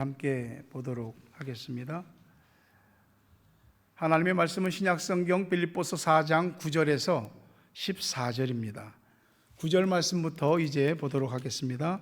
함께 보도록 하겠습니다. 하나님의 말씀은 신약성경 빌립보서 4장 9절에서 14절입니다. 9절 말씀부터 이제 보도록 하겠습니다.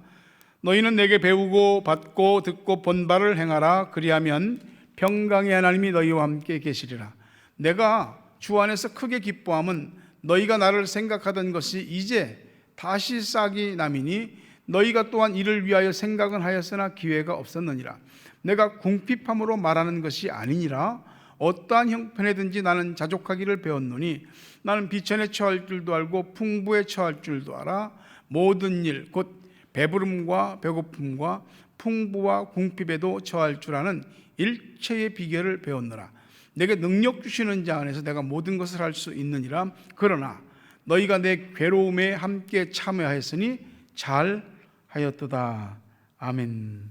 너희는 내게 배우고 받고 듣고 본 바를 행하라. 그리하면 평강의 하나님이 너희와 함께 계시리라. 내가 주 안에서 크게 기뻐함은 너희가 나를 생각하던 것이 이제 다시 싹이 남이니 너희가 또한 이를 위하여 생각은 하였으나 기회가 없었느니라. 내가 궁핍함으로 말하는 것이 아니니라. 어떠한 형편에든지 나는 자족하기를 배웠노니 나는 비천에 처할 줄도 알고 풍부에 처할 줄도 알아. 모든 일 곧 배부름과 배고픔과 풍부와 궁핍에도 처할 줄 아는 일체의 비결을 배웠노라. 내게 능력 주시는 자 안에서 내가 모든 것을 할 수 있느니라. 그러나 너희가 내 괴로움에 함께 참여하였으니 잘 하였도다. 아멘.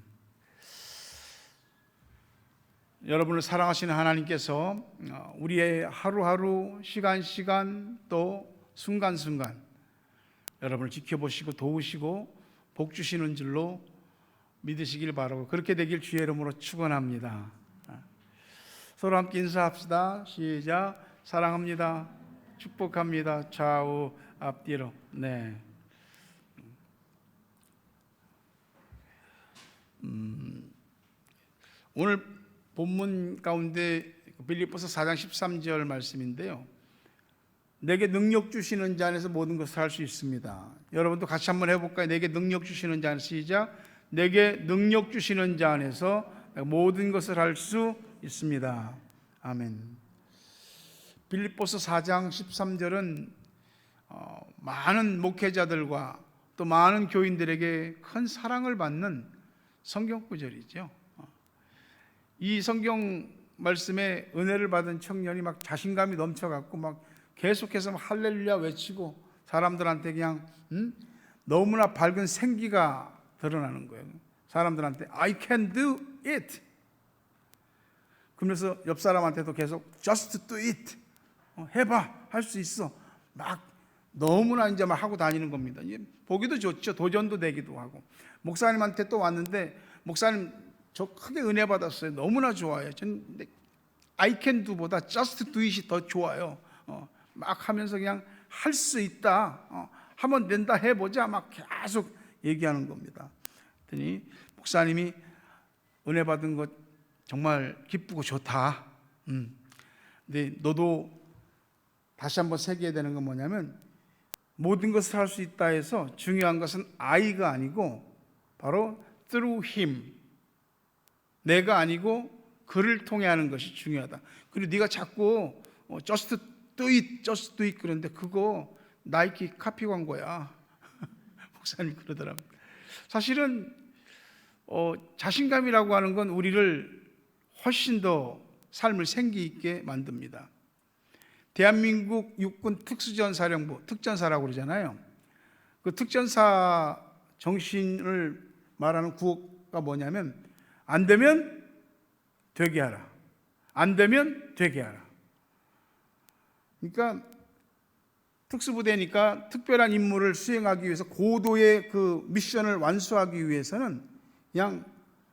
여러분을 사랑하시는 하나님께서 우리의 하루하루 시간 또 순간순간 여러분을 지켜보시고 도우시고 복 주시는 줄로 믿으시길 바라고 그렇게 되길 주의 이름으로 축원합니다. 서로 함께 인사합시다. 시작. 사랑합니다. 축복합니다. 좌우 앞뒤로. 네. 오늘 본문 가운데 빌립보서 4장 13절 말씀인데요. 내게 능력 주시는 자 안에서 모든 것을 할 수 있습니다. 여러분도 같이 한번 해볼까요? 내게 능력 주시는 자 안에서. 시작. 내게 능력 주시는 자 안에서 모든 것을 할 수 있습니다. 아멘. 빌립보서 4장 13절은 많은 목회자들과 또 많은 교인들에게 큰 사랑을 받는 성경 구절이죠. 이 성경 말씀에 은혜를 받은 청년이 막 자신감이 넘쳐갖고 막 계속해서 막 할렐루야 외치고 사람들한테 그냥 너무나 밝은 생기가 드러나는 거예요. 사람들한테 I can do it. 그러면서 옆 사람한테도 계속 just do it. 해봐, 할 수 있어. 막 너무나 이제 막 하고 다니는 겁니다. 보기도 좋죠. 도전도 되기도 하고. 목사님한테 또 왔는데 목사님 저 크게 은혜 받았어요. 너무나 좋아요. 저는 I can do보다 just do it이 더 좋아요. 막 하면서 그냥 할 수 있다. 하면 된다. 해보자. 막 계속 얘기하는 겁니다. 그랬더니 목사님이 은혜 받은 것 정말 기쁘고 좋다. 근데 너도 다시 한번 새겨야 되는 건 뭐냐면 모든 것을 할 수 있다 해서 중요한 것은 I가 아니고 바로 through him. 내가 아니고 그를 통해 하는 것이 중요하다. 그리고 네가 자꾸 just do it 그런데 그거 나이키 카피 광고야. 목사님 그러더라고요. 사실은 자신감이라고 하는 건 우리를 훨씬 더 삶을 생기 있게 만듭니다. 대한민국 육군 특수전사령부, 특전사라고 그러잖아요. 그 특전사 정신을 말하는 구호가 뭐냐면 안 되면 되게 하라. 안 되면 되게 하라. 그러니까 특수부대니까 특별한 임무를 수행하기 위해서 고도의 그 미션을 완수하기 위해서는 그냥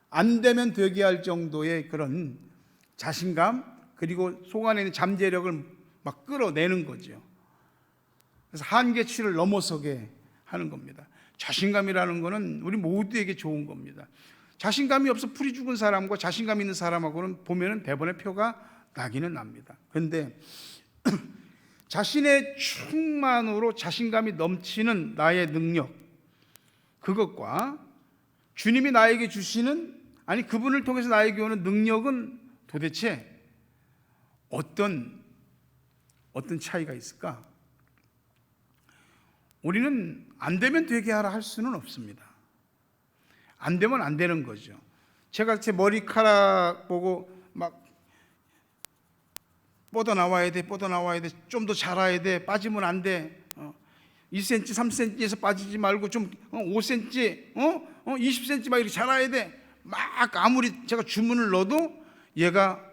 안 되면 되게 할 정도의 그런 자신감 그리고 속 안에 있는 잠재력을 막 끌어내는 거죠. 그래서 한계치를 넘어서게 하는 겁니다. 자신감이라는 거는 우리 모두에게 좋은 겁니다. 자신감이 없어 풀이 죽은 사람과 자신감 있는 사람하고는 보면은 대번의 표가 나기는 납니다. 그런데 자신의 충만으로 자신감이 넘치는 나의 능력, 그것과 주님이 나에게 주시는, 아니 그분을 통해서 나에게 오는 능력은 도대체 어떤 차이가 있을까? 우리는 안 되면 되게 하라 할 수는 없습니다. 안 되면 안 되는 거죠. 제가 제 머리카락 보고 막 뻗어나와야 돼, 좀 더 자라야 돼, 빠지면 안 돼. 2cm, 3cm에서 빠지지 말고 좀 5cm, 20cm 막 이렇게 자라야 돼. 막 아무리 제가 주문을 넣어도 얘가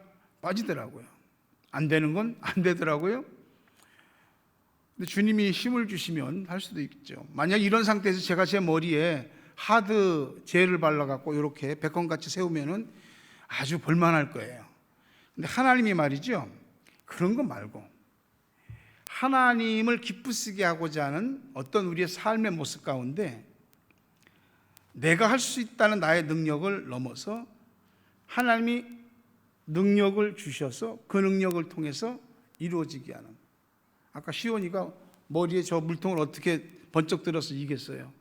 빠지더라고요. 안 되는 건 안 되더라고요. 근데 주님이 힘을 주시면 할 수도 있죠. 만약 이런 상태에서 제가 제 머리에 하드 젤을 발라갖고 이렇게 베컨같이 세우면은 아주 볼만할 거예요. 근데 하나님이 말이죠, 그런 거 말고 하나님을 기쁘시게 하고자 하는 어떤 우리의 삶의 모습 가운데 내가 할 수 있다는 나의 능력을 넘어서 하나님이 능력을 주셔서 그 능력을 통해서 이루어지게 하는, 아까 시온이가 머리에 저 물통을 어떻게 번쩍 들어서 이겼어요?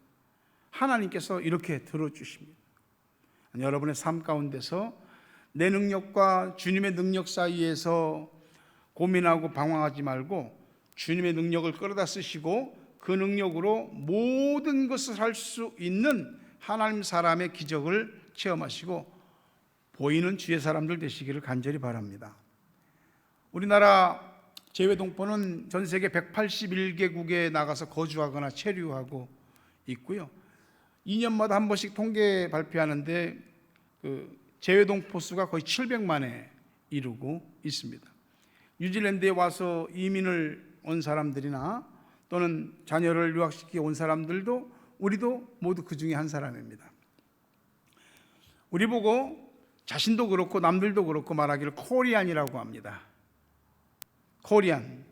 하나님께서 이렇게 들어주십니다. 여러분의 삶 가운데서 내 능력과 주님의 능력 사이에서 고민하고 방황하지 말고 주님의 능력을 끌어다 쓰시고 그 능력으로 모든 것을 할 수 있는 하나님 사람의 기적을 체험하시고 보이는 주의 사람들 되시기를 간절히 바랍니다. 우리나라 재외동포는 전 세계 181개국에 나가서 거주하거나 체류하고 있고요. 2년마다 한 번씩 통계 발표하는데 그 재외동포 수가 거의 700만에 이르고 있습니다. 뉴질랜드에 와서 이민을 온 사람들이나 또는 자녀를 유학시키고 온 사람들도 우리도 모두 그 중에 한 사람입니다. 우리 보고 자신도 그렇고 남들도 그렇고 말하기를 코리안이라고 합니다. 코리안.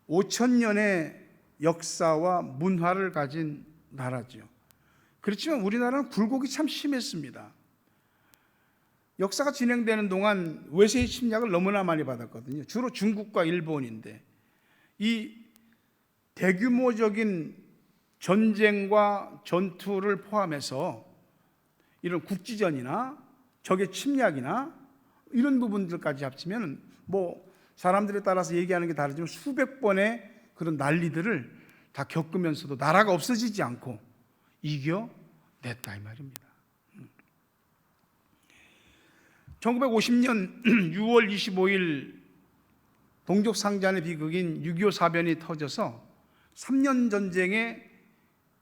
5,000년의 역사와 문화를 가진 나라죠. 그렇지만 우리나라는 굴곡이 참 심했습니다. 역사가 진행되는 동안 외세의 침략을 너무나 많이 받았거든요. 주로 중국과 일본인데 이 대규모적인 전쟁과 전투를 포함해서 이런 국지전이나 적의 침략이나 이런 부분들까지 합치면 뭐 사람들에 따라서 얘기하는 게 다르지만 수백 번의 그런 난리들을 다 겪으면서도 나라가 없어지지 않고 이겨냈다 이 말입니다. 1950년 6월 25일 동족상잔의 비극인 6.25 사변이 터져서 3년 전쟁에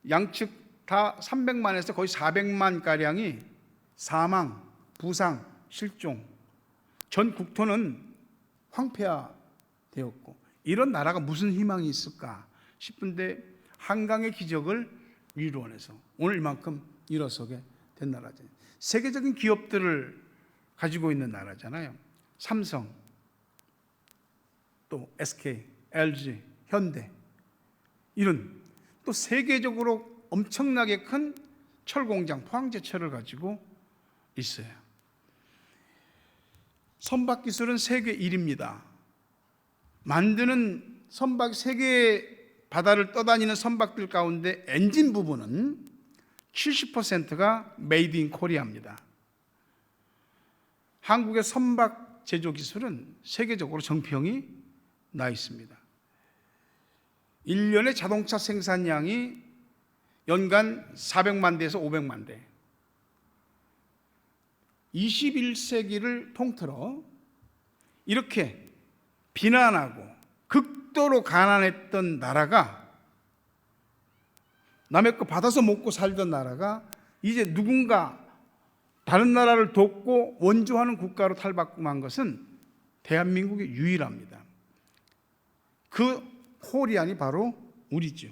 양측 다 300만에서 거의 400만 가량이 사망, 부상, 실종, 전 국토는 황폐화되었고 이런 나라가 무슨 희망이 있을까 싶은데 한강의 기적을 이루어내서 오늘 이만큼 일어서게 된 나라죠. 세계적인 기업들을 가지고 있는 나라잖아요. 삼성, 또 SK, LG, 현대 이런 또 세계적으로 엄청나게 큰 철공장, 포항제철을 가지고 있어요. 선박 기술은 세계 1위입니다. 만드는 선박, 세계 바다를 떠다니는 선박들 가운데 엔진 부분은 70%가 메이드 인 코리아입니다. 한국의 선박 제조 기술은 세계적으로 정평이 나 있습니다. 1년의 자동차 생산량이 연간 400만 대에서 500만 대. 21세기를 통틀어 이렇게 비난하고 극도로 가난했던 나라가, 남의 거 받아서 먹고 살던 나라가 이제 누군가 다른 나라를 돕고 원조하는 국가로 탈바꿈한 것은 대한민국이 유일합니다. 그 코리안이 바로 우리죠.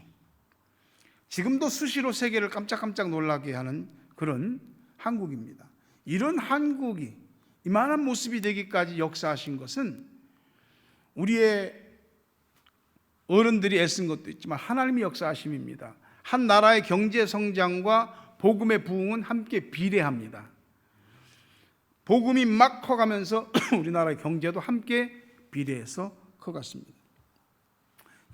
지금도 수시로 세계를 깜짝깜짝 놀라게 하는 그런 한국입니다. 이런 한국이 이만한 모습이 되기까지 역사하신 것은 우리의 어른들이 애쓴 것도 있지만 하나님의 역사하심입니다. 한 나라의 경제 성장과 복음의 부흥은 함께 비례합니다. 복음이 막 커가면서 우리나라의 경제도 함께 비례해서 커갔습니다.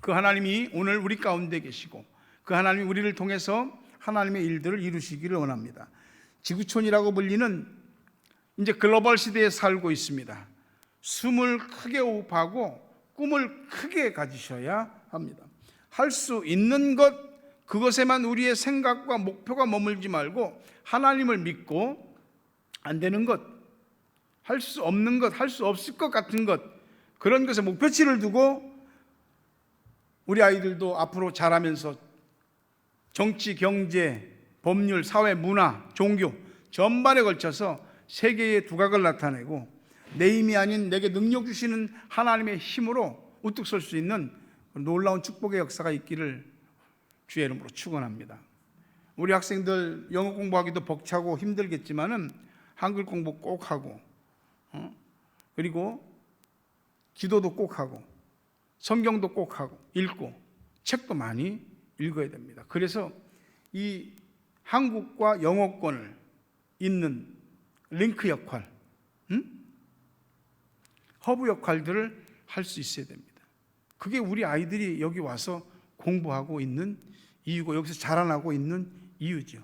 그 하나님이 오늘 우리 가운데 계시고 그 하나님이 우리를 통해서 하나님의 일들을 이루시기를 원합니다. 지구촌이라고 불리는 이제 글로벌 시대에 살고 있습니다. 숨을 크게 호흡하고 꿈을 크게 가지셔야 합니다. 할 수 있는 것, 그것에만 우리의 생각과 목표가 머물지 말고 하나님을 믿고 안 되는 것, 할 수 없는 것, 할 수 없을 것 같은 것, 그런 것에 목표치를 두고 우리 아이들도 앞으로 자라면서 정치, 경제, 법률, 사회, 문화, 종교 전반에 걸쳐서 세계의 두각을 나타내고 내 힘이 아닌 내게 능력 주시는 하나님의 힘으로 우뚝 설 수 있는 놀라운 축복의 역사가 있기를 주의 이름으로 축원합니다. 우리 학생들 영어 공부하기도 벅차고 힘들겠지만은 한글 공부 꼭 하고, 그리고 기도도 꼭 하고, 성경도 꼭 하고, 읽고, 책도 많이 읽어야 됩니다. 그래서 이 한국과 영어권을 잇는 링크 역할, 허브 역할들을 할 수 있어야 됩니다. 그게 우리 아이들이 여기 와서 공부하고 있는 이유고, 여기서 자라나고 있는 이유죠.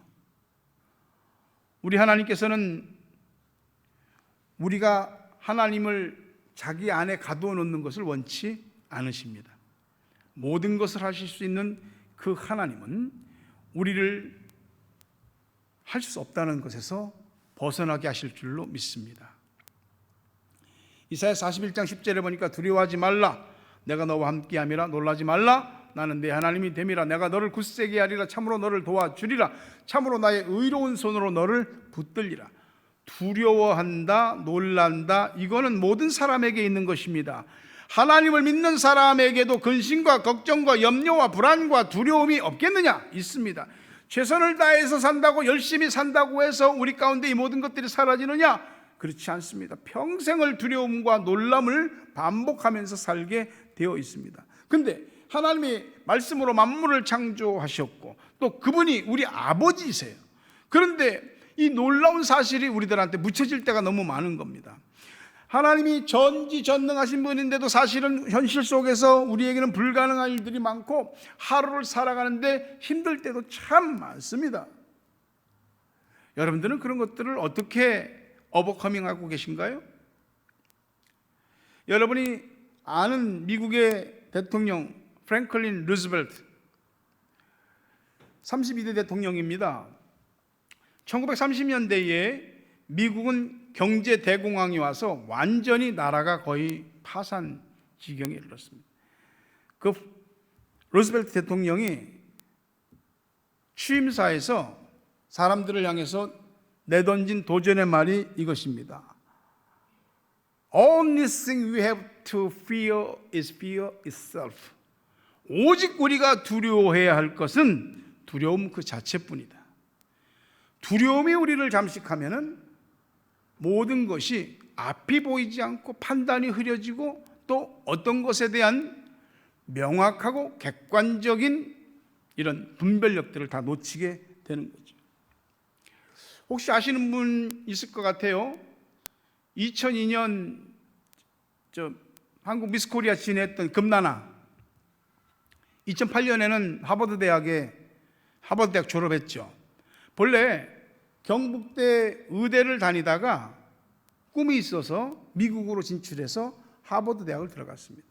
우리 하나님께서는 우리가 하나님을 자기 안에 가두어 놓는 것을 원치 않으십니다. 모든 것을 하실 수 있는 그 하나님은 우리를 할 수 없다는 것에서 벗어나게 하실 줄로 믿습니다. 이사야 41장 10절에 보니까 두려워하지 말라, 내가 너와 함께함이라. 놀라지 말라, 나는 네 하나님이 됨이라. 내가 너를 굳세게 하리라. 참으로 너를 도와주리라. 참으로 나의 의로운 손으로 너를 붙들리라. 두려워한다, 놀란다, 이거는 모든 사람에게 있는 것입니다. 하나님을 믿는 사람에게도 근심과 걱정과 염려와 불안과 두려움이 없겠느냐? 있습니다. 최선을 다해서 산다고, 열심히 산다고 해서 우리 가운데 이 모든 것들이 사라지느냐? 그렇지 않습니다. 평생을 두려움과 놀람을 반복하면서 살게 되어 있습니다. 근데 하나님이 말씀으로 만물을 창조하셨고 또 그분이 우리 아버지이세요. 그런데 이 놀라운 사실이 우리들한테 묻혀질 때가 너무 많은 겁니다. 하나님이 전지전능하신 분인데도 사실은 현실 속에서 우리에게는 불가능한 일들이 많고 하루를 살아가는데 힘들 때도 참 많습니다. 여러분들은 그런 것들을 어떻게 오버커밍하고 계신가요? 여러분이 아는 미국의 대통령 프랭클린 루즈벨트 32대 대통령입니다. 1930년대에 미국은 경제 대공황이 와서 완전히 나라가 거의 파산 지경에 이르렀습니다. 그 루즈벨트 대통령이 취임사에서 사람들을 향해서 내던진 도전의 말이 이것입니다. Only thing we have to fear is fear itself. 오직 우리가 두려워해야 할 것은 두려움 그 자체뿐이다. 두려움이 우리를 잠식하면은 모든 것이 앞이 보이지 않고 판단이 흐려지고 또 어떤 것에 대한 명확하고 객관적인 이런 분별력들을 다 놓치게 되는 거죠. 혹시 아시는 분 있을 것 같아요. 2002년 한국 미스 코리아 진행했던 금나나, 2008년에는 하버드 대학 졸업했죠. 본래 경북대 의대를 다니다가 꿈이 있어서 미국으로 진출해서 하버드 대학을 들어갔습니다.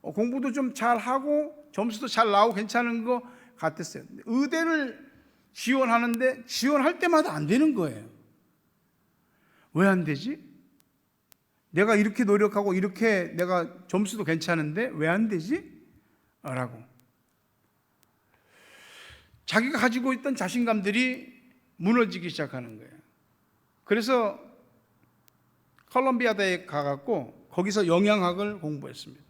공부도 좀 잘하고 점수도 잘 나오고 괜찮은 거 같았어요. 의대를 지원하는데 지원할 때마다 안 되는 거예요. 왜 안 되지? 내가 이렇게 노력하고 이렇게 내가 점수도 괜찮은데 왜 안 되지? 라고 자기가 가지고 있던 자신감들이 무너지기 시작하는 거예요. 그래서 컬럼비아 대에 가갖고 거기서 영양학을 공부했습니다.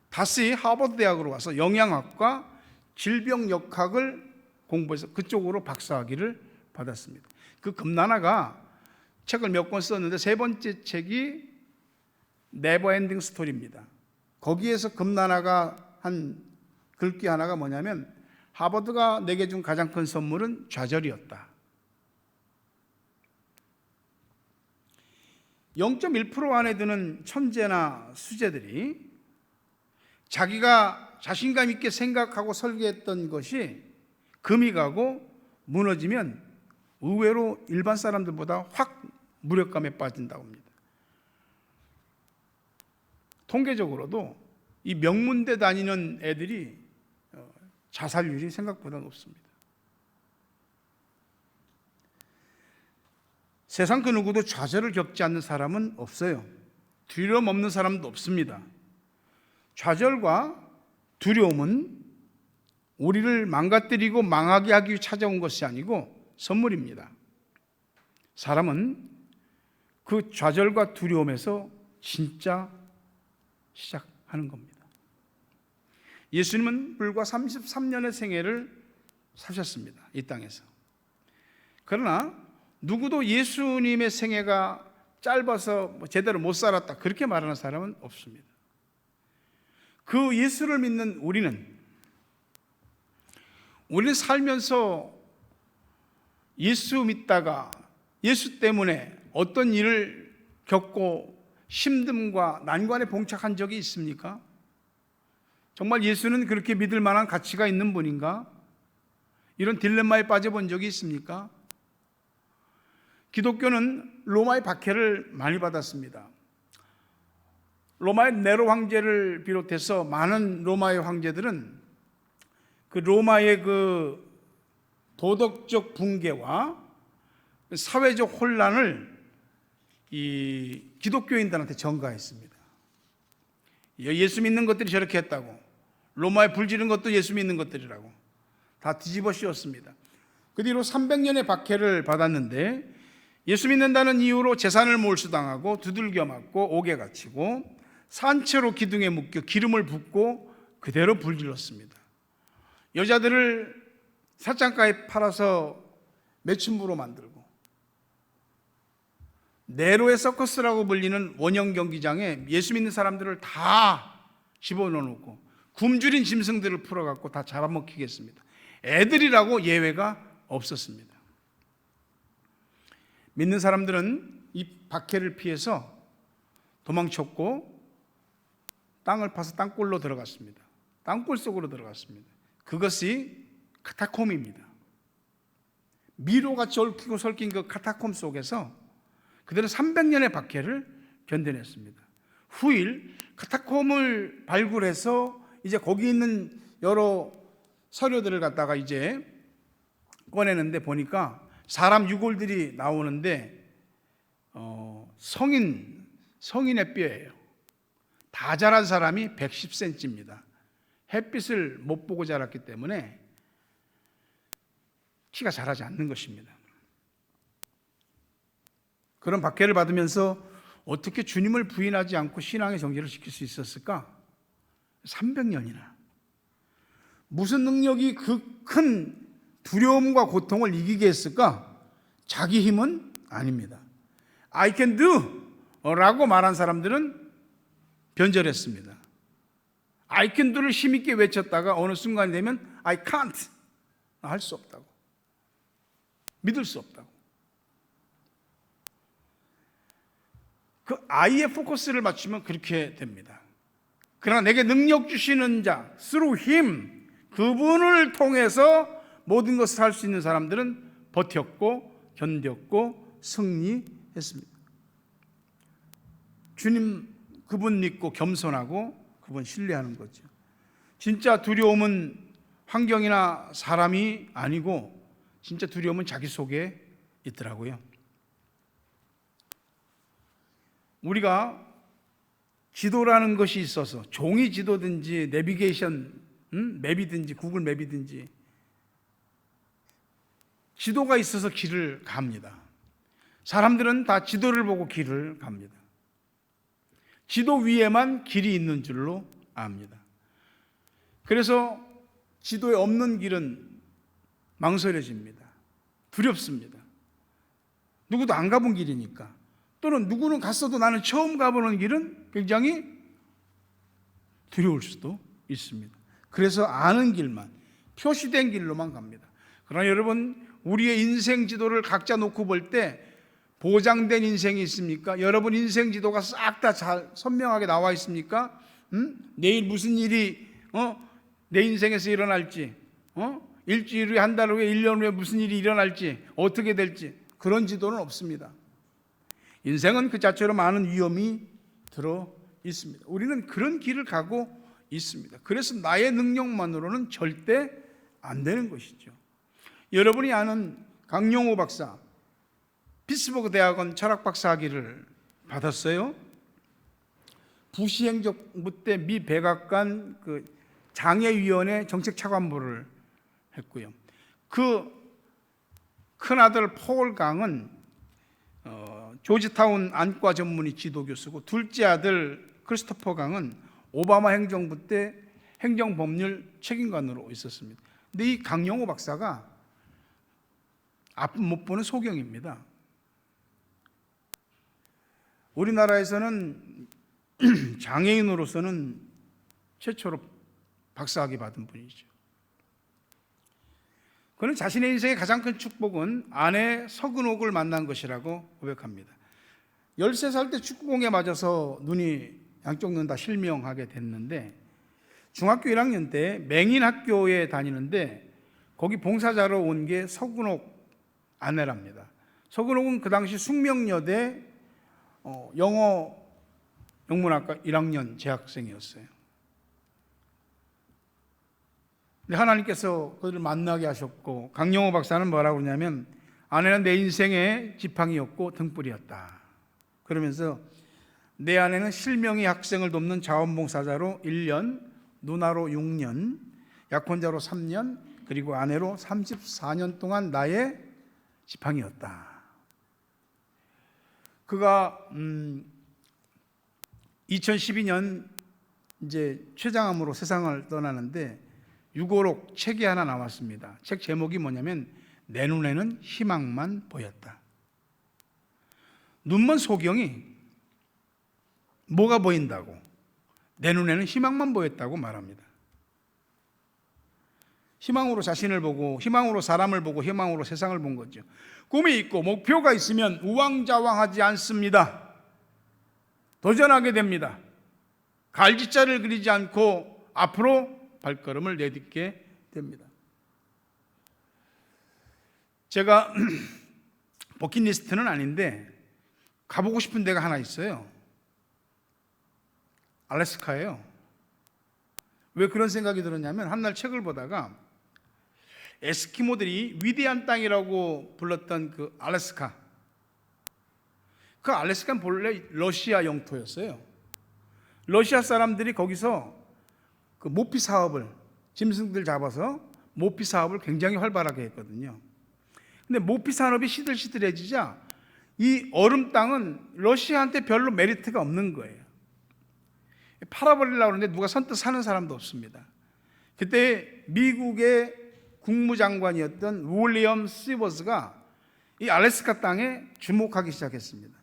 다시 하버드 대학으로 와서 영양학과 질병역학을 공부해서 그쪽으로 박사학위를 받았습니다. 그 금나나가 책을 몇 권 썼는데 세 번째 책이 네버엔딩 스토리입니다. 거기에서 금나나가 한 글귀 하나가 뭐냐면 하버드가 내게 준 가장 큰 선물은 좌절이었다. 0.1% 안에 드는 천재나 수재들이 자기가 자신감 있게 생각하고 설계했던 것이 금이 가고 무너지면 의외로 일반 사람들보다 확 무력감에 빠진다고 합니다. 통계적으로도 이 명문대 다니는 애들이 자살률이 생각보다 높습니다. 세상 그 누구도 좌절을 겪지 않는 사람은 없어요. 두려움 없는 사람도 없습니다. 좌절과 두려움은 우리를 망가뜨리고 망하게 하기 위해 찾아온 것이 아니고 선물입니다. 사람은 그 좌절과 두려움에서 진짜 시작하는 겁니다. 예수님은 불과 33년의 생애를 사셨습니다. 이 땅에서. 그러나 누구도 예수님의 생애가 짧아서 제대로 못 살았다 그렇게 말하는 사람은 없습니다. 그 예수를 믿는 우리는 살면서 예수 믿다가 예수 때문에 어떤 일을 겪고 힘듦과 난관에 봉착한 적이 있습니까? 정말 예수는 그렇게 믿을 만한 가치가 있는 분인가? 이런 딜레마에 빠져본 적이 있습니까? 기독교는 로마의 박해를 많이 받았습니다. 로마의 네로 황제를 비롯해서 많은 로마의 황제들은 그 로마의 그 도덕적 붕괴와 사회적 혼란을 이 기독교인들한테 전가했습니다. 예수 믿는 것들이 저렇게 했다고, 로마에 불 지른 것도 예수 믿는 것들이라고 다 뒤집어 씌웠습니다. 그 뒤로 300년의 박해를 받았는데 예수 믿는다는 이유로 재산을 몰수당하고 두들겨 맞고 옥에 갇히고 산채로 기둥에 묶여 기름을 붓고 그대로 불질렀습니다. 여자들을 사창가에 팔아서 매춘부로 만들고 네로의 서커스라고 불리는 원형 경기장에 예수 믿는 사람들을 다 집어넣어놓고 굶주린 짐승들을 풀어갖고 다 잡아먹히겠습니다. 애들이라고 예외가 없었습니다. 믿는 사람들은 이 박해를 피해서 도망쳤고 땅을 파서 땅굴로 들어갔습니다. 땅굴 속으로 들어갔습니다. 그것이 카타콤입니다. 미로같이 얽히고 설킨 그 카타콤 속에서 그들은 300년의 박해를 견뎌냈습니다. 후일 카타콤을 발굴해서 이제 거기 있는 여러 서류들을 갖다가 이제 꺼내는데 보니까 사람 유골들이 나오는데 성인의 뼈예요. 다 자란 사람이 110cm입니다. 햇빛을 못 보고 자랐기 때문에 키가 자라지 않는 것입니다. 그런 박해를 받으면서 어떻게 주님을 부인하지 않고 신앙의 정체를 지킬 수 있었을까? 300년이나. 무슨 능력이 그 큰 두려움과 고통을 이기게 했을까? 자기 힘은 아닙니다. I can do 라고 말한 사람들은 변절했습니다. I can do를 힘있게 외쳤다가 어느 순간이 되면 I can't, 할 수 없다고, 믿을 수 없다고. 그 I에 포커스를 맞추면 그렇게 됩니다. 그러나 내게 능력 주시는 자, through him, 그분을 통해서 모든 것을 할 수 있는 사람들은 버텼고 견뎠고 승리했습니다. 주님 그분 믿고 겸손하고 그분 신뢰하는 거죠. 진짜 두려움은 환경이나 사람이 아니고 진짜 두려움은 자기 속에 있더라고요. 우리가 지도라는 것이 있어서 종이 지도든지 내비게이션 맵이든지 구글 맵이든지 지도가 있어서 길을 갑니다. 사람들은 다 지도를 보고 길을 갑니다. 지도 위에만 길이 있는 줄로 압니다. 그래서 지도에 없는 길은 망설여집니다. 두렵습니다. 누구도 안 가본 길이니까. 또는 누구는 갔어도 나는 처음 가보는 길은 굉장히 두려울 수도 있습니다. 그래서 아는 길만, 표시된 길로만 갑니다. 그러나 여러분, 우리의 인생 지도를 각자 놓고 볼 때 보장된 인생이 있습니까? 여러분 인생 지도가 싹 다 잘 선명하게 나와 있습니까? 내일 무슨 일이 내 인생에서 일어날지, 일주일 후에, 한 달 후에, 1년 후에 무슨 일이 일어날지, 어떻게 될지, 그런 지도는 없습니다. 인생은 그 자체로 많은 위험이 들어 있습니다. 우리는 그런 길을 가고 있습니다. 그래서 나의 능력만으로는 절대 안 되는 것이죠. 여러분이 아는 강용호 박사, 피츠버그 대학원 철학 박사 학위를 받았어요. 부시 행정부 때 미 백악관 그 장애위원회 정책차관보를 했고요. 그 큰아들 폴 강은 조지타운 안과 전문의 지도교수고, 둘째 아들 크리스토퍼 강은 오바마 행정부 때 행정법률 책임관으로 있었습니다. 근데 이 강영호 박사가 앞은 못 보는 소경입니다. 우리나라에서는 장애인으로서는 최초로 박사학위 받은 분이죠. 그는 자신의 인생의 가장 큰 축복은 아내 서근옥을 만난 것이라고 고백합니다. 13살 때 축구공에 맞아서 눈이 양쪽 눈 다 실명하게 됐는데 중학교 1학년 때 맹인학교에 다니는데 거기 봉사자로 온 게 서근옥 아내랍니다. 서근옥은 그 당시 숙명여대 영어 영문학과 1학년 재학생이었어요. 근데 하나님께서 그들을 만나게 하셨고, 강영호 박사는 뭐라고 그러냐면 아내는 내 인생의 지팡이였고 등불이었다. 그러면서 내 아내는 실명의 학생을 돕는 자원봉사자로 1년, 누나로 6년, 약혼자로 3년, 그리고 아내로 34년 동안 나의 지팡이였다. 그가 2012년 이제 췌장암으로 세상을 떠나는데 유고록 책이 하나 나왔습니다. 책 제목이 뭐냐면 내 눈에는 희망만 보였다. 눈먼 소경이 뭐가 보인다고? 내 눈에는 희망만 보였다고 말합니다. 희망으로 자신을 보고, 희망으로 사람을 보고, 희망으로 세상을 본 거죠. 꿈이 있고 목표가 있으면 우왕좌왕하지 않습니다. 도전하게 됩니다. 갈짓자를 그리지 않고 앞으로 발걸음을 내딛게 됩니다. 제가 버킷리스트는 아닌데 가보고 싶은 데가 하나 있어요. 알래스카예요. 왜 그런 생각이 들었냐면 한날 책을 보다가 에스키모들이 위대한 땅이라고 불렀던 그 알래스카, 그 알래스카는 본래 러시아 영토였어요. 러시아 사람들이 거기서 그 모피 사업을, 짐승들 잡아서 모피 사업을 굉장히 활발하게 했거든요. 근데 모피 산업이 시들시들해지자 이 얼음 땅은 러시아한테 별로 메리트가 없는 거예요. 팔아버리려고 하는데 누가 선뜻 사는 사람도 없습니다. 그때 미국의 국무장관이었던 윌리엄 시버스가 이 알래스카 땅에 주목하기 시작했습니다.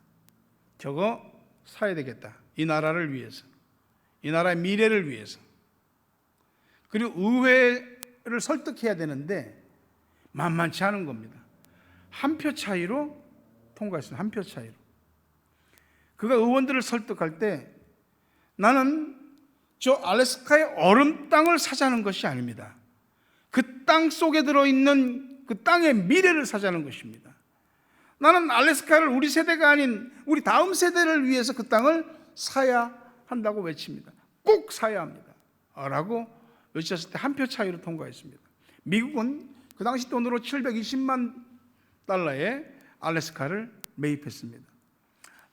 저거 사야 되겠다. 이 나라를 위해서, 이 나라의 미래를 위해서. 그리고 의회를 설득해야 되는데 만만치 않은 겁니다. 한 표 차이로 통과했습니다. 한 표 차이로. 그가 의원들을 설득할 때 나는 저 알래스카의 얼음 땅을 사자는 것이 아닙니다. 그 땅 속에 들어있는 그 땅의 미래를 사자는 것입니다. 나는 알래스카를 우리 세대가 아닌 우리 다음 세대를 위해서 그 땅을 사야 한다고 외칩니다. 꼭 사야 합니다. 라고 외쳤을 때 한 표 차이로 통과했습니다. 미국은 그 당시 돈으로 720만 달러에 알래스카를 매입했습니다.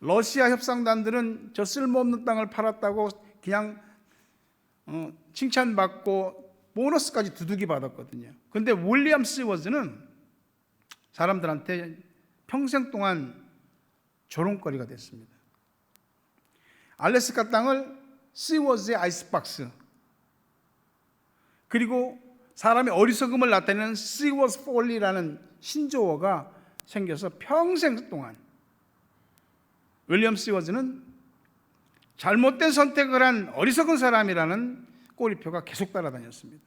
러시아 협상단들은 저 쓸모없는 땅을 팔았다고 그냥 칭찬받고 보너스까지 두둑이 받았거든요. 그런데 윌리엄 시워즈는 사람들한테 평생 동안 조롱거리가 됐습니다. 알래스카 땅을 시워즈의 아이스박스, 그리고 사람의 어리석음을 나타내는 시워즈 폴리라는 신조어가 생겨서 평생 동안 윌리엄 시워즈는 잘못된 선택을 한 어리석은 사람이라는 꼬리표가 계속 따라다녔습니다.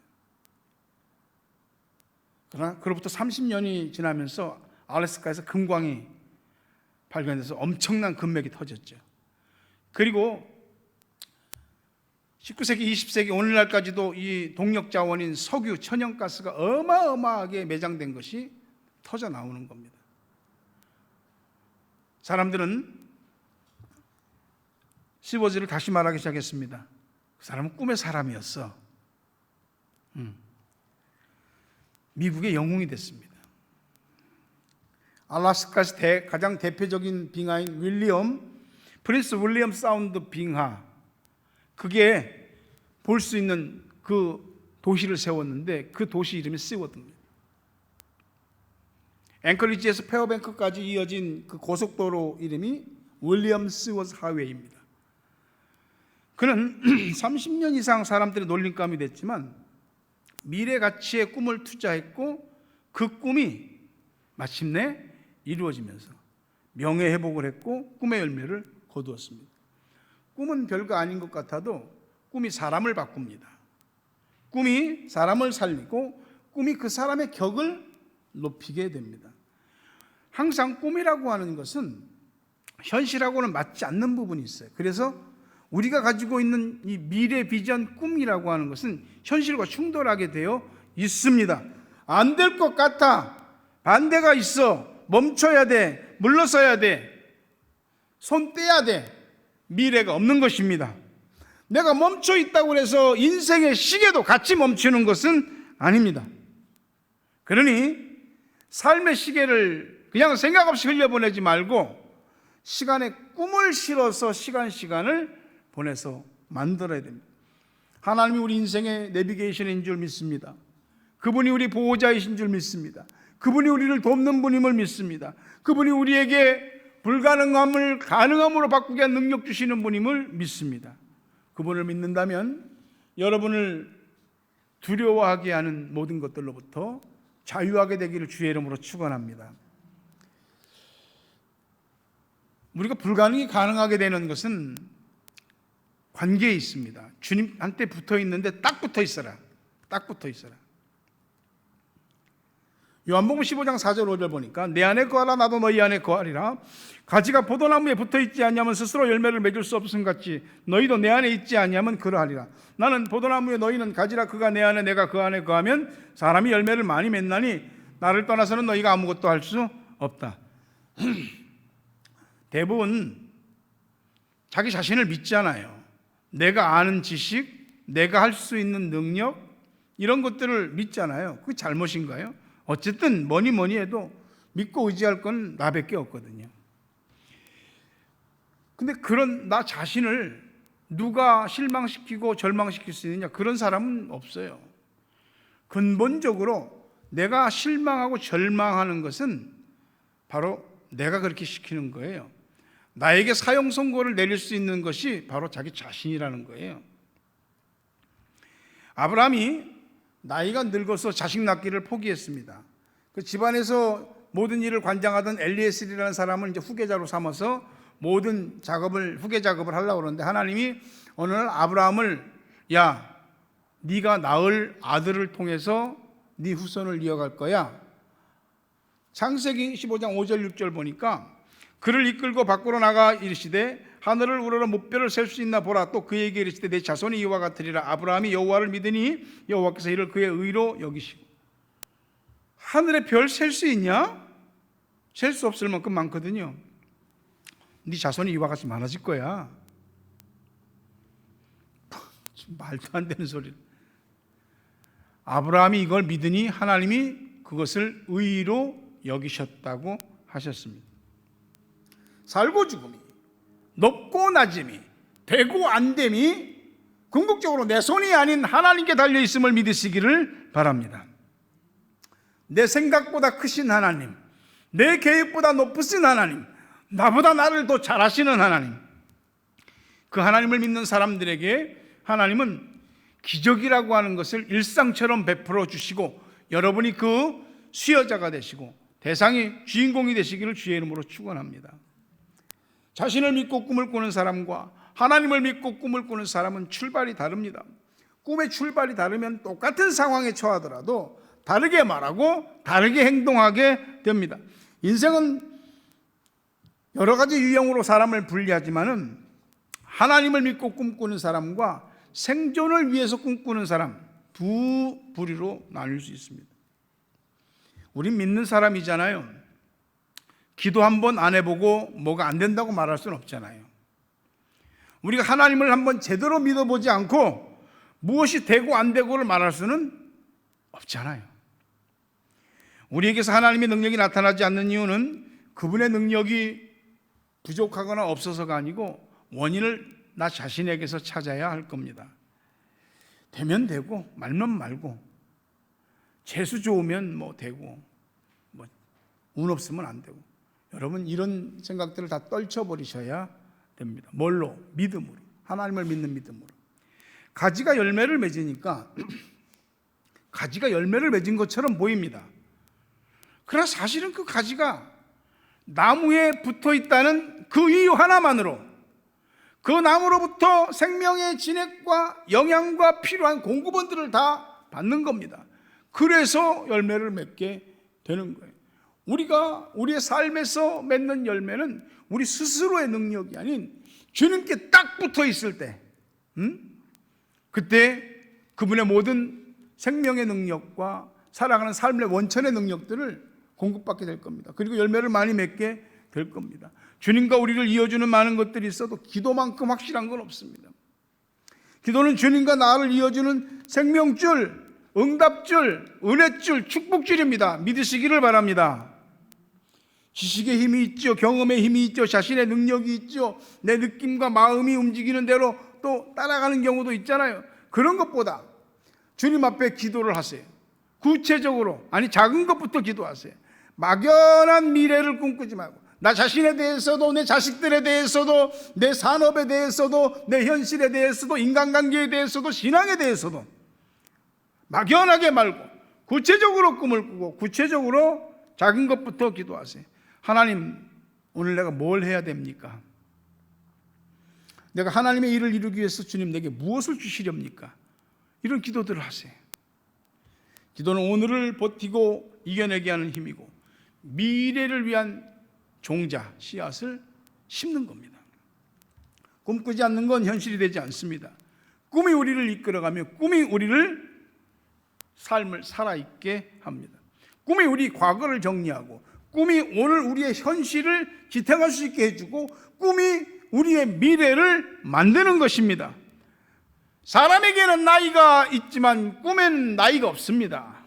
그러나 그로부터 30년이 지나면서 알래스카에서 금광이 발견돼서 엄청난 금맥이 터졌죠. 그리고 19세기, 20세기 오늘날까지도 이 동력 자원인 석유, 천연가스가 어마어마하게 매장된 것이 터져 나오는 겁니다. 사람들은 시워즈를 다시 말하기 시작했습니다. 그 사람은 꿈의 사람이었어. 미국의 영웅이 됐습니다. 알래스카에서 가장 대표적인 빙하인 프린스 윌리엄 사운드 빙하, 그게 볼 수 있는 그 도시를 세웠는데 그 도시 이름이 시워드입니다. 앵커리지에서 페어뱅크까지 이어진 그 고속도로 이름이 윌리엄 시워드 하웨이입니다. 그는 30년 이상 사람들의 놀림감이 됐지만 미래 가치에 꿈을 투자했고 그 꿈이 마침내 이루어지면서 명예회복을 했고 꿈의 열매를 거두었습니다. 꿈은 별거 아닌 것 같아도 꿈이 사람을 바꿉니다. 꿈이 사람을 살리고 꿈이 그 사람의 격을 높이게 됩니다. 항상 꿈이라고 하는 것은 현실하고는 맞지 않는 부분이 있어요. 그래서 우리가 가지고 있는 이 미래 비전 꿈이라고 하는 것은 현실과 충돌하게 되어 있습니다. 안 될 것 같아. 반대가 있어. 멈춰야 돼. 물러서야 돼. 손 떼야 돼. 미래가 없는 것입니다. 내가 멈춰 있다고 해서 인생의 시계도 같이 멈추는 것은 아닙니다. 그러니 삶의 시계를 그냥 생각 없이 흘려보내지 말고 시간에 꿈을 실어서 시간을 보내서 만들어야 됩니다. 하나님이 우리 인생의 내비게이션인 줄 믿습니다. 그분이 우리 보호자이신 줄 믿습니다. 그분이 우리를 돕는 분임을 믿습니다. 그분이 우리에게 불가능함을 가능함으로 바꾸게 한 능력 주시는 분임을 믿습니다. 그분을 믿는다면 여러분을 두려워하게 하는 모든 것들로부터 자유하게 되기를 주의 이름으로 축원합니다. 우리가 불가능이 가능하게 되는 것은 관계에 있습니다. 주님한테 붙어 있는데 딱 붙어 있어라. 딱 붙어 있어라. 요한복음 15장 4절 5절 보니까 내 안에 거하라 나도 너희 안에 거하리라. 가지가 포도나무에 붙어 있지 않냐면 스스로 열매를 맺을 수 없음 같이 너희도 내 안에 있지 않냐면 그러하리라. 나는 포도나무에 너희는 가지라. 그가 내 안에 내가 그 안에 거하면 사람이 열매를 많이 맺나니 나를 떠나서는 너희가 아무것도 할 수 없다. 대부분 자기 자신을 믿잖아요. 내가 아는 지식, 내가 할 수 있는 능력 이런 것들을 믿잖아요. 그게 잘못인가요? 어쨌든 뭐니 해도 믿고 의지할 건 나밖에 없거든요. 근데 그런 나 자신을 누가 실망시키고 절망시킬 수 있느냐? 그런 사람은 없어요. 근본적으로 내가 실망하고 절망하는 것은 바로 내가 그렇게 시키는 거예요. 나에게 사형 선고를 내릴 수 있는 것이 바로 자기 자신이라는 거예요. 아브라함이 나이가 늙어서 자식 낳기를 포기했습니다. 그 집안에서 모든 일을 관장하던 엘리에셀이라는 사람을 이제 후계자로 삼아서 모든 후계 작업을 하려고 그러는데 하나님이 어느 날 아브라함을 야, 네가 낳을 아들을 통해서 네 후손을 이어갈 거야. 창세기 15장 5절 6절 보니까 그를 이끌고 밖으로 나가 이르시되 하늘을 우러러 무뼈를 셀 수 있나 보라. 또 그에게 이르시되 내 자손이 이와 같으리라. 아브라함이 여호와를 믿으니 여호와께서 이를 그의 의로 여기시고. 하늘의 별 셀 수 있냐? 셀 수 없을 만큼 많거든요. 네 자손이 이와 같이 많아질 거야. 말도 안 되는 소리. 아브라함이 이걸 믿으니 하나님이 그것을 의로 여기셨다고 하셨습니다. 살고 죽음이, 높고 낮음이, 되고 안 됨이 궁극적으로 내 손이 아닌 하나님께 달려있음을 믿으시기를 바랍니다. 내 생각보다 크신 하나님, 내 계획보다 높으신 하나님, 나보다 나를 더 잘하시는 하나님, 그 하나님을 믿는 사람들에게 하나님은 기적이라고 하는 것을 일상처럼 베풀어 주시고 여러분이 그 수여자가 되시고 대상이 주인공이 되시기를 주의 이름으로 축원합니다. 자신을 믿고 꿈을 꾸는 사람과 하나님을 믿고 꿈을 꾸는 사람은 출발이 다릅니다. 꿈의 출발이 다르면 똑같은 상황에 처하더라도 다르게 말하고 다르게 행동하게 됩니다. 인생은 여러 가지 유형으로 사람을 분리하지만은 하나님을 믿고 꿈꾸는 사람과 생존을 위해서 꿈꾸는 사람 두 부류로 나눌 수 있습니다. 우린 믿는 사람이잖아요. 기도 한 번 안 해보고 뭐가 안 된다고 말할 수는 없잖아요. 우리가 하나님을 한번 제대로 믿어보지 않고 무엇이 되고 안 되고를 말할 수는 없잖아요. 우리에게서 하나님의 능력이 나타나지 않는 이유는 그분의 능력이 부족하거나 없어서가 아니고 원인을 나 자신에게서 찾아야 할 겁니다. 되면 되고 말면 말고 재수 좋으면 뭐 되고 뭐 운 없으면 안 되고 여러분 이런 생각들을 다 떨쳐버리셔야 됩니다. 뭘로? 믿음으로. 하나님을 믿는 믿음으로. 가지가 열매를 맺으니까 가지가 열매를 맺은 것처럼 보입니다. 그러나 사실은 그 가지가 나무에 붙어 있다는 그 이유 하나만으로 그 나무로부터 생명의 진액과 영양과 필요한 공급원들을 다 받는 겁니다. 그래서 열매를 맺게 되는 거예요. 우리가 우리의 삶에서 맺는 열매는 우리 스스로의 능력이 아닌 주님께 딱 붙어 있을 때, 그때 그분의 모든 생명의 능력과 살아가는 삶의 원천의 능력들을 공급받게 될 겁니다. 그리고 열매를 많이 맺게 될 겁니다. 주님과 우리를 이어주는 많은 것들이 있어도 기도만큼 확실한 건 없습니다. 기도는 주님과 나를 이어주는 생명줄, 응답줄, 은혜줄, 축복줄입니다. 믿으시기를 바랍니다. 지식의 힘이 있죠. 경험의 힘이 있죠. 자신의 능력이 있죠. 내 느낌과 마음이 움직이는 대로 또 따라가는 경우도 있잖아요. 그런 것보다 주님 앞에 기도를 하세요. 구체적으로, 아니 작은 것부터 기도하세요. 막연한 미래를 꿈꾸지 말고 나 자신에 대해서도, 내 자식들에 대해서도, 내 산업에 대해서도, 내 현실에 대해서도, 인간관계에 대해서도, 신앙에 대해서도 막연하게 말고 구체적으로 꿈을 꾸고 구체적으로 작은 것부터 기도하세요. 하나님, 오늘 내가 뭘 해야 됩니까? 내가 하나님의 일을 이루기 위해서 주님 내게 무엇을 주시렵니까? 이런 기도들을 하세요. 기도는 오늘을 버티고 이겨내게 하는 힘이고 미래를 위한 종자, 씨앗을 심는 겁니다. 꿈꾸지 않는 건 현실이 되지 않습니다. 꿈이 우리를 이끌어가며 꿈이 우리를 삶을 살아있게 합니다. 꿈이 우리 과거를 정리하고 꿈이 오늘 우리의 현실을 지탱할 수 있게 해주고 꿈이 우리의 미래를 만드는 것입니다. 사람에게는 나이가 있지만 꿈에는 나이가 없습니다.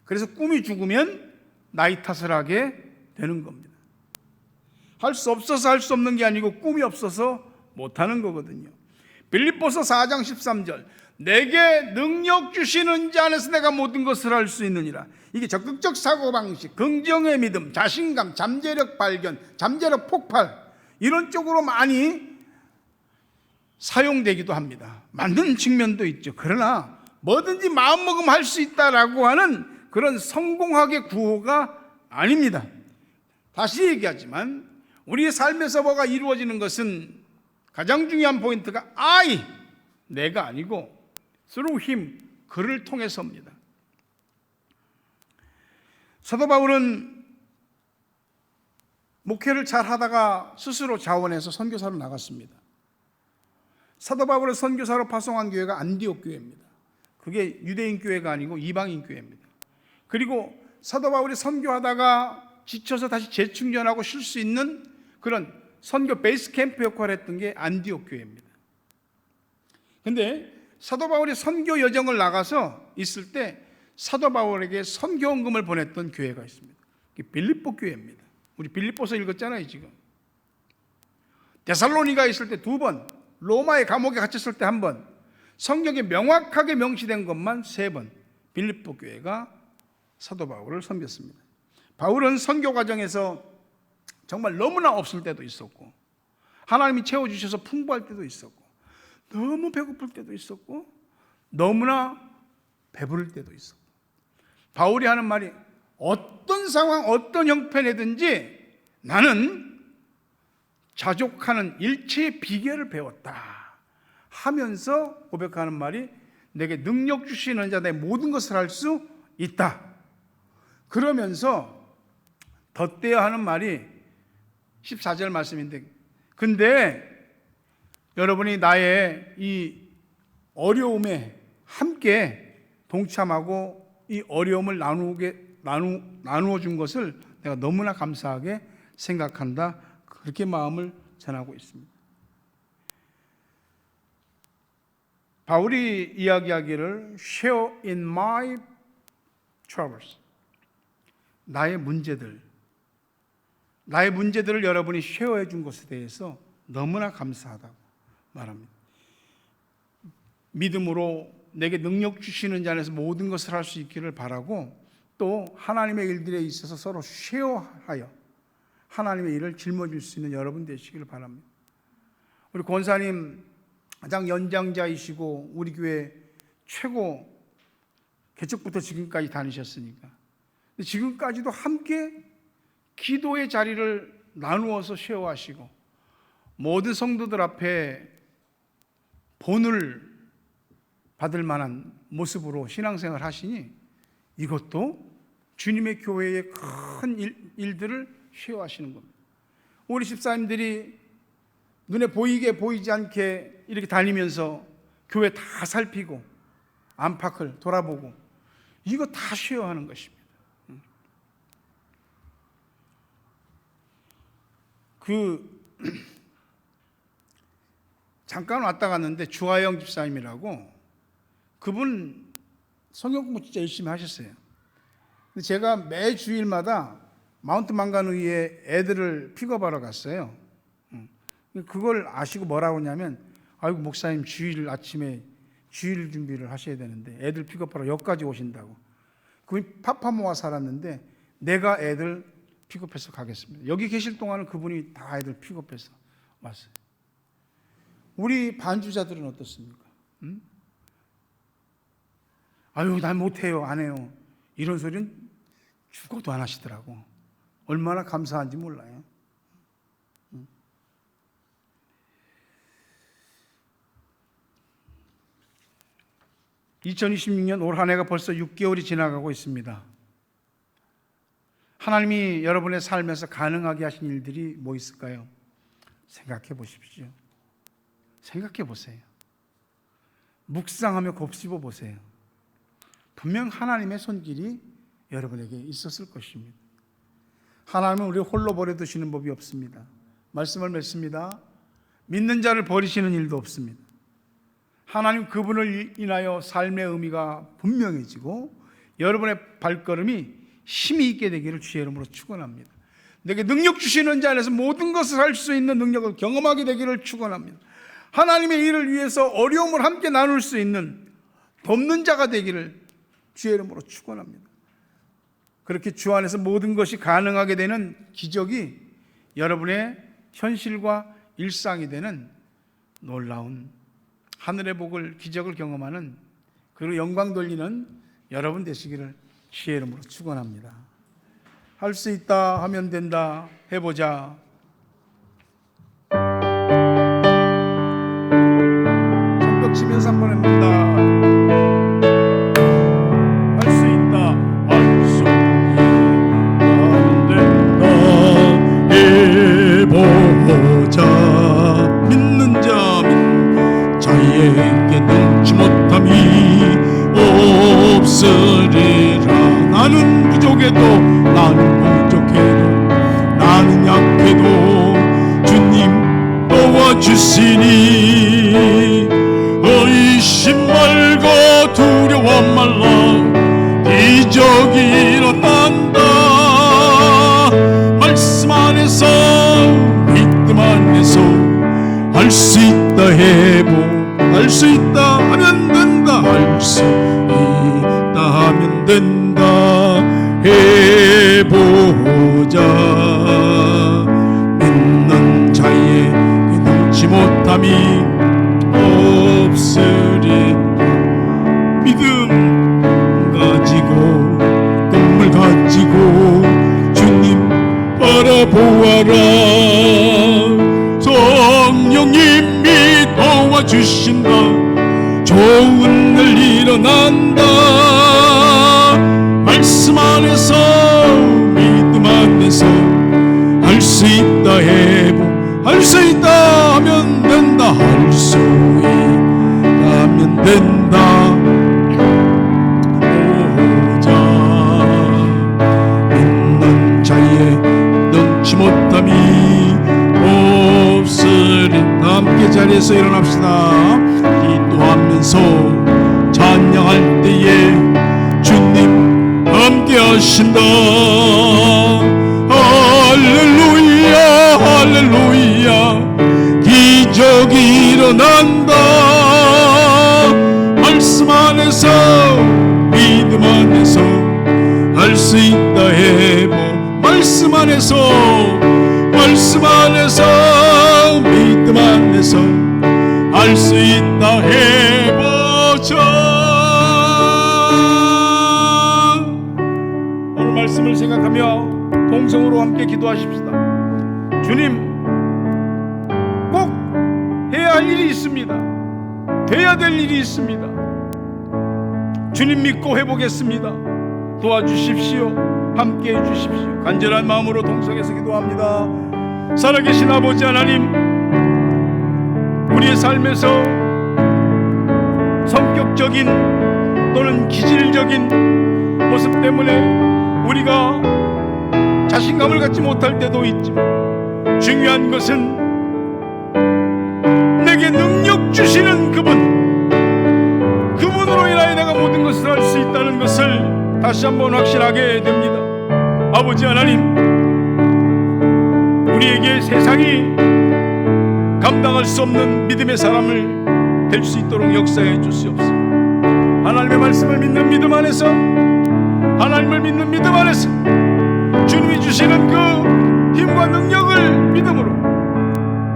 그래서 꿈이 죽으면 나이 탓을 하게 되는 겁니다. 할 수 없어서 할 수 없는 게 아니고 꿈이 없어서 못하는 거거든요. 빌립보서 4장 13절, 내게 능력 주시는 자 안에서 내가 모든 것을 할 수 있느니라. 이게 적극적 사고방식, 긍정의 믿음, 자신감, 잠재력 발견, 잠재력 폭발, 이런 쪽으로 많이 사용되기도 합니다. 맞는 측면도 있죠. 그러나 뭐든지 마음먹으면 할 수 있다라고 하는 그런 성공학의 구호가 아닙니다. 다시 얘기하지만 우리의 삶에서 뭐가 이루어지는 것은 가장 중요한 포인트가 내가 아니고 through him, 그를 통해서입니다. 사도 바울은 목회를 잘 하다가 스스로 자원해서 선교사로 나갔습니다. 사도 바울을 선교사로 파송한 교회가 안디옥 교회입니다. 그게 유대인 교회가 아니고 이방인 교회입니다. 그리고 사도 바울이 선교하다가 지쳐서 다시 재충전하고 쉴 수 있는 그런 선교 베이스 캠프 역할을 했던 게 안디옥 교회입니다. 그런데 사도 바울이 선교 여정을 나가서 있을 때 사도 바울에게 선교원금을 보냈던 교회가 있습니다. 그게 빌립보 교회입니다. 우리 빌립보서 읽었잖아요 지금. 데살로니가 있을 때 2번, 로마의 감옥에 갇혔을 때 1번, 성경에 명확하게 명시된 것만 3번 빌립보 교회가 사도 바울을 섬겼습니다. 바울은 선교 과정에서 정말 너무나 없을 때도 있었고 하나님이 채워주셔서 풍부할 때도 있었고 너무 배고플 때도 있었고 너무나 배부를 때도 있었고 바울이 하는 말이 어떤 상황, 어떤 형편이든지 나는 자족하는 일체의 비결을 배웠다 하면서 고백하는 말이 내게 능력 주시는 자 내 모든 것을 할 수 있다. 그러면서 덧대어 하는 말이 14절 말씀인데, 근데 여러분이 나의 이 어려움에 함께 동참하고 이 어려움을 나누어 준 것을 내가 너무나 감사하게 생각한다. 그렇게 마음을 전하고 있습니다. 바울이 이야기하기를 share in my troubles, 나의 문제들을 여러분이 쉐어해 준 것에 대해서 너무나 감사하다고 말합니다. 믿음으로 내게 능력 주시는 자 안에서 모든 것을 할 수 있기를 바라고 또 하나님의 일들에 있어서 서로 쉐어하여 하나님의 일을 짊어질 수 있는 여러분 되시기를 바랍니다. 우리 권사님 가장 연장자이시고 우리 교회 최고 개척부터 지금까지 다니셨으니까. 근데 지금까지도 함께 기도의 자리를 나누어서 쉐어하시고 모든 성도들 앞에 본을 받을 만한 모습으로 신앙생활 하시니 이것도 주님의 교회의 큰 일들을 쉐어하시는 겁니다. 우리 집사님들이 눈에 보이게 보이지 않게 이렇게 다니면서 교회 다 살피고 안팎을 돌아보고 이거 다 쉐어하는 것입니다. 잠깐 왔다 갔는데 주하영 집사님이라고, 그분 성경 공부 진짜 열심히 하셨어요. 근데 제가 매 주일마다 마운트 망간의에 애들을 픽업하러 갔어요. 그걸 아시고 뭐라고 하냐면, 아이고 목사님 주일 아침에 주일 준비를 하셔야 되는데 애들 픽업하러 여기까지 오신다고. 그분이 파파모아 살았는데 내가 애들 픽업해서 가겠습니다. 여기 계실 동안은 그분이 다 애들 픽업해서 왔어요. 우리 반주자들은 어떻습니까? 아유 난 못해요, 안 해요, 이런 소리는 죽어도 안 하시더라고. 얼마나 감사한지 몰라요. 2026년 올 한 해가 벌써 6개월이 지나가고 있습니다. 하나님이 여러분의 삶에서 가능하게 하신 일들이 뭐 있을까요? 생각해 보십시오. 생각해 보세요. 묵상하며 곱씹어 보세요. 분명 하나님의 손길이 여러분에게 있었을 것입니다. 하나님은 우리를 홀로 버려두시는 법이 없습니다. 말씀을 맺습니다. 믿는 자를 버리시는 일도 없습니다. 하나님 그분을 인하여 삶의 의미가 분명해지고 여러분의 발걸음이 힘이 있게 되기를 주의 이름으로 축원합니다. 내게 능력 주시는 자 안에서 모든 것을 할 수 있는 능력을 경험하게 되기를 축원합니다. 하나님의 일을 위해서 어려움을 함께 나눌 수 있는 돕는 자가 되기를 주의 이름으로 축원합니다. 그렇게 주 안에서 모든 것이 가능하게 되는 기적이 여러분의 현실과 일상이 되는 놀라운 하늘의 복을, 기적을 경험하는, 그리고 영광 돌리는 여러분 되시기를 주의 이름으로 축원합니다. 할 수 있다 하면 된다. 해보자. 손뼉 치면서 한번 합니다. 할 수 있다. 할 수 있다 하면 된다. 해보자. 믿는 자에게 능치 못함이 없으리라. 나는 부족해도, 나는 부족해도, 나는 약해도 주님 도와주시니 의심 말고 두려워 말라. 기적이 일어난다. 말씀 안에서, 믿음 안에서 할 수 있다 해보. 할 수 있다 하면 된다. 할 수 있다 하면 된다. 해보자. 믿는 자에게 능치 못함이 없으리. 믿음 가지고, 꿈을 가지고 주님 바라보아라. 성령님이 도와주신다. 좋은 일 일어난다. 말씀 안에서, 믿음 안에서 할 수 있다 해보. 할 수 있다 하면 된다. 할 수 있다 하면 된다. 보자. 믿는 자의 능치 못함이 없으리. 함께 자리에서 일어납시다. 기도하면서 찬양할 때에 주님 함께 하신다. 할렐루야 할렐루야. 기적이 일어난다. 말씀 안에서, 믿음 안에서 할 수 있다 해보. 말씀 안에서, 말씀 안에서, 믿음 안에서 할 수 있다 해보자. 생각하며 동성으로 함께 기도하십시다. 주님, 꼭 해야 할 일이 있습니다. 돼야 될 일이 있습니다. 주님 믿고 해보겠습니다. 도와주십시오. 함께 해주십시오. 간절한 마음으로 동성에서 기도합니다. 살아계신 아버지 하나님, 우리의 삶에서 성격적인 또는 기질적인 모습 때문에 우리가 자신감을 갖지 못할 때도 있지만, 중요한 것은 내게 능력 주시는 그분으로 인하여 내가 모든 것을 할 수 있다는 것을 다시 한번 확신하게 됩니다. 아버지 하나님, 우리에게 세상이 감당할 수 없는 믿음의 사람을 될 수 있도록 역사해 주시옵소서. 하나님의 말씀을 믿는 믿음 안에서, 하나님을 믿는 믿음 안에서 주님이 주시는 그 힘과 능력을 믿음으로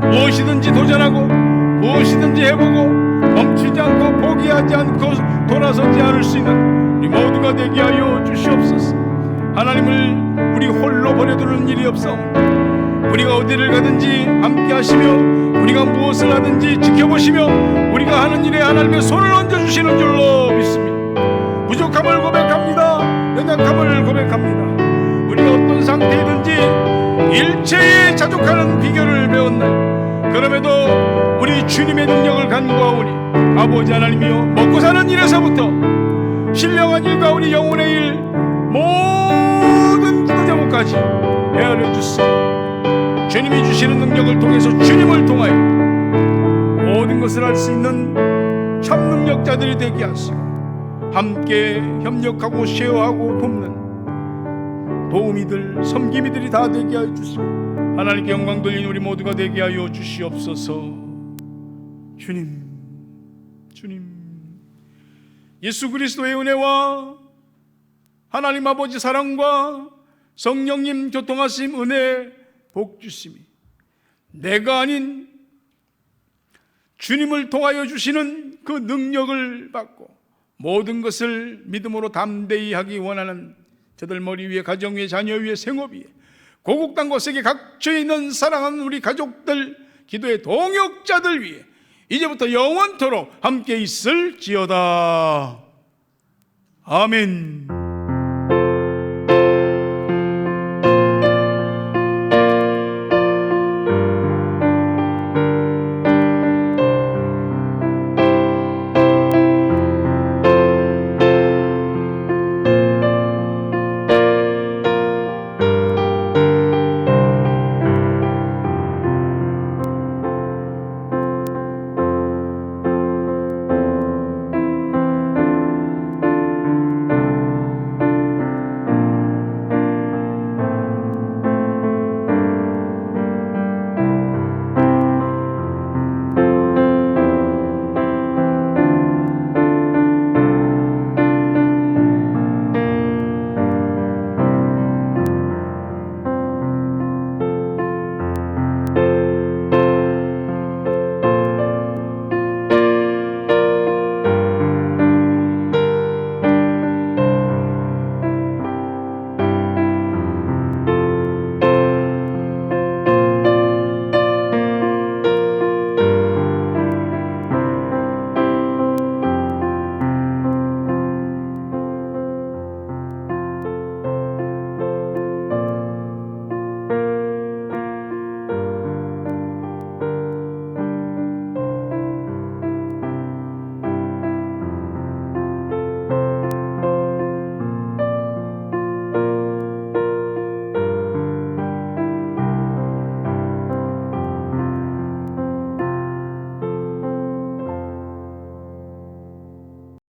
무엇이든지 도전하고 무엇이든지 해보고 멈추지 않고 포기하지 않고 돌아서지 않을 수 있는 우리 모두가 되게 하여 주시옵소서. 하나님을 우리 홀로 버려두는 일이 없사오니 우리가 어디를 가든지 함께 하시며 우리가 무엇을 하든지 지켜보시며 우리가 하는 일에 하나님의 손을 얹어주시는 줄로 믿습니다. 부족함을 고백합니다. 연약함을 고백합니다. 우리가 어떤 상태이든지 일체에 자족하는 비결을 배웠나요? 그럼에도 우리 주님의 능력을 간구하오니 아버지 하나님이여, 먹고 사는 일에서부터 신령한 일과 우리 영혼의 일 모든 기도 제목까지 헤아려 주시고 주님이 주시는 능력을 통해서 주님을 통하여 모든 것을 할 수 있는 참 능력자들이 되게 하시고 함께 협력하고 쉐어하고 돕는 도우미들, 섬기미들이 다 되게 하여 주시고 하나님께 영광 돌린 우리 모두가 되게 하여 주시옵소서. 주님, 예수 그리스도의 은혜와 하나님 아버지 사랑과 성령님 교통하심, 은혜, 복 주심이 내가 아닌 주님을 통하여 주시는 그 능력을 받고 모든 것을 믿음으로 담대히 하기 원하는 저들 머리 위에, 가정 위에, 자녀 위에, 생업 위에, 고국 땅 곳에 각처에 있는 사랑하는 우리 가족들, 기도의 동역자들 위에 이제부터 영원토록 함께 있을지어다. 아멘.